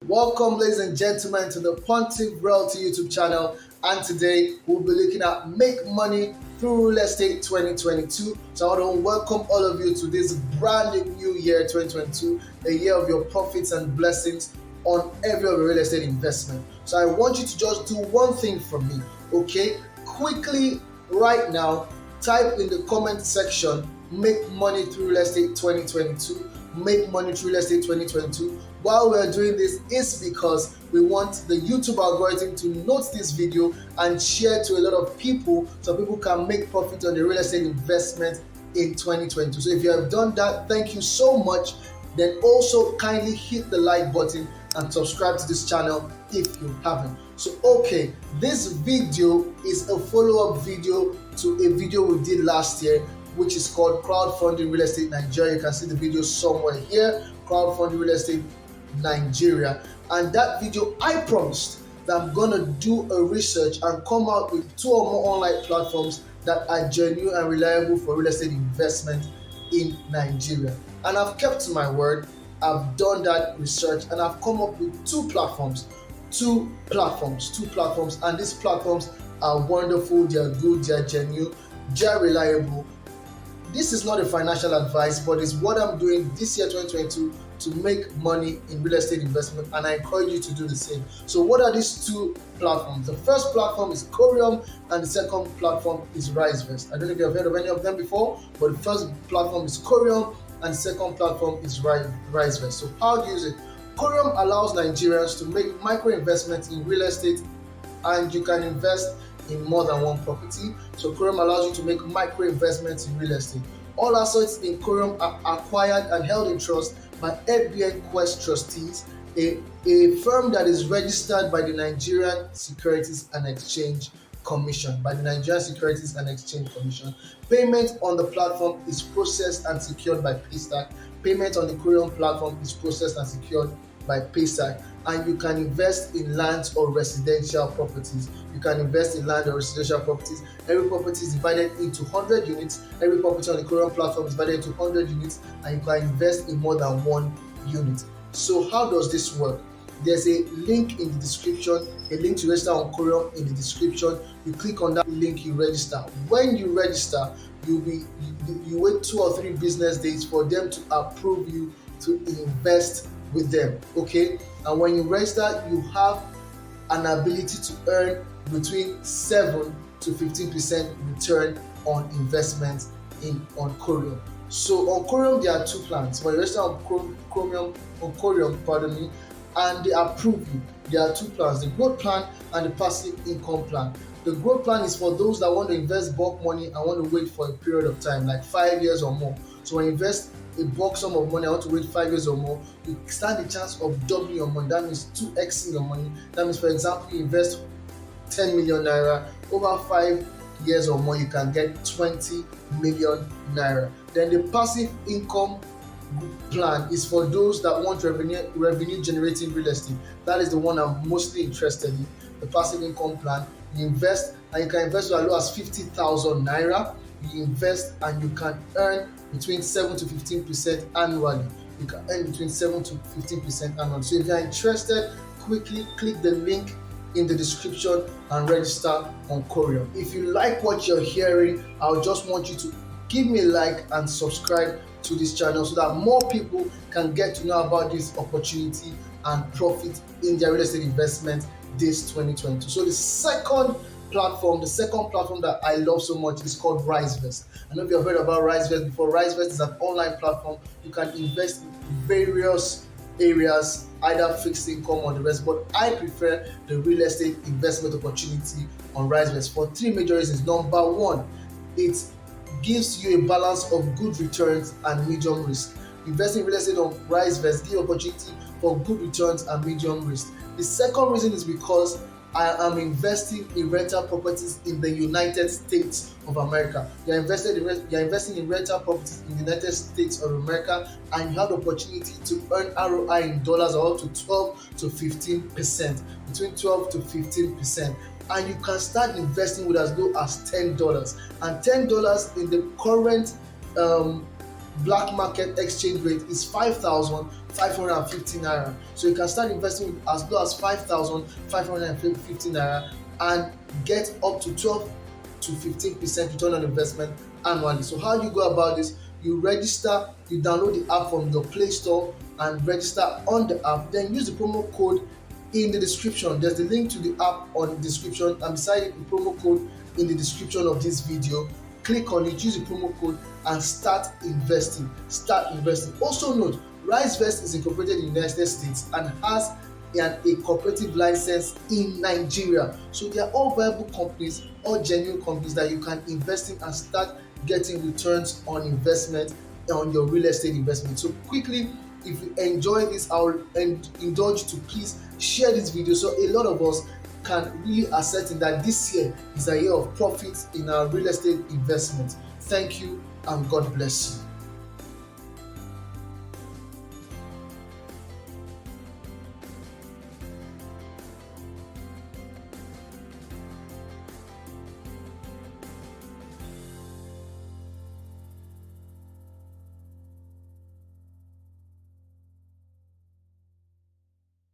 Welcome, ladies and gentlemen, to the Pontiff Realty YouTube channel. And today we'll be looking at Make Money Through Real Estate 2022. So I want to welcome all of you to this brand new year 2022, a year of your profits and blessings on every of your real estate investment. So I want you to just do one thing for me, okay? Quickly, right now, type in the comment section, Make Money Through Real Estate 2022. Make Money Through Real Estate 2022. While we're doing this, it's because we want the YouTube algorithm to note this video and share to a lot of people so people can make profit on the real estate investment in 2022. So if you have done that, thank you so much. Then also kindly hit the like button and subscribe to this channel if you haven't. So okay, this video is a follow-up video to a video we did last year, which is called Crowdfunding Real Estate Nigeria. You can see the video somewhere here, Crowdfunding Real Estate Nigeria. And that video, I promised that I'm gonna do a research and come out with 2 or more online platforms that are genuine and reliable for real estate investment in Nigeria. And I've kept to my word. I've done that research and I've come up with 2 platforms, and these platforms are wonderful, they're good, they're genuine, they're reliable. This is not a financial advice, but it's what I'm doing this year 2022 to make money in real estate investment, and I encourage you to do the same. So what are these 2 platforms? The first platform is Corium and the second platform is RiseVest. I don't know if you have heard of any of them before, but the first platform is Corium and the second platform is RiseVest. So how do you use it? Corium allows Nigerians to make micro investments in real estate, and you can invest in more than one property. So Corium allows you to make micro investments in real estate. All assets in Corium are acquired and held in trust by FBN Quest Trustees, a firm that is registered by the Nigerian Securities and Exchange Commission. Payment on the platform is processed and secured by Paystack. Payment on the Corium platform is processed and secured by Paystack. And you can invest in lands or residential properties. Every property is divided into 100 units. Every property on the Corium platform is divided into 100 units, and you can invest in more than one unit. So how does this work? There's a link in the description, a link to register on Corium in the description. You click on that link, you register. When you register, you wait 2 or 3 business days for them to approve you to invest with them, okay? And when you register, you have an ability to earn between 7 to 15% return on investment on Corium. So on Corium there are 2 plans. When you register on Corium, and they approve you, there are 2 plans: the growth plan and the passive income plan. The growth plan is for those that want to invest bulk money and want to wait for a period of time, like 5 years or more. So when you invest a bulk sum of money, I want to wait 5 years or more, you stand the chance of doubling your money. That means 2xing your money. That means, for example, you invest 10 million naira, over 5 years or more, you can get 20 million naira. Then the passive income plan is for those that want revenue generating real estate. That is the one I'm mostly interested in, the passive income plan. You invest, and you can invest as low as 50,000 naira. You invest and you can earn between 7 to 15% annually. So if you are interested, quickly click the link in the description and register on Corium. If you like what you're hearing, I just want you to give me a like and subscribe to this channel so that more people can get to know about this opportunity and profit in their real estate investment this 2022. So the second platform that I love so much is called RiseVest. I know if you've heard about RiseVest before. RiseVest is an online platform. You can invest in various areas, either fixed income or the rest, but I prefer the real estate investment opportunity on RiseVest for 3 major reasons. Number 1, it gives you a balance of good returns and medium risk. Investing in real estate on RiseVest gives you opportunity for good returns and medium risk. The second reason is because I am investing in rental properties in the United States of America. You're investing in rental properties in the United States of America, and you have the opportunity to earn ROI in dollars of up to 12 to 15%, between 12 to 15%. And you can start investing with as low as $10. And $10 in the current black market exchange rate is 5,000 550 naira. So you can start investing with as low as 5,550 naira and get up to 12 to 15% return on investment annually. So how you go about this? You register, you download the app from your Play Store and register on the app. Then use the promo code in the description. There's the link to the app on the description, and beside it, the promo code in the description of this video. Click on it, use the promo code, and start investing. Also note, RiseVest is incorporated in the United States and has a cooperative license in Nigeria. So they are all viable companies, all genuine companies that you can invest in and start getting returns on investment on your real estate investment. So quickly, if you enjoy this, I will indulge to please share this video so a lot of us can really ascertain that this year is a year of profits in our real estate investment. Thank you and God bless you.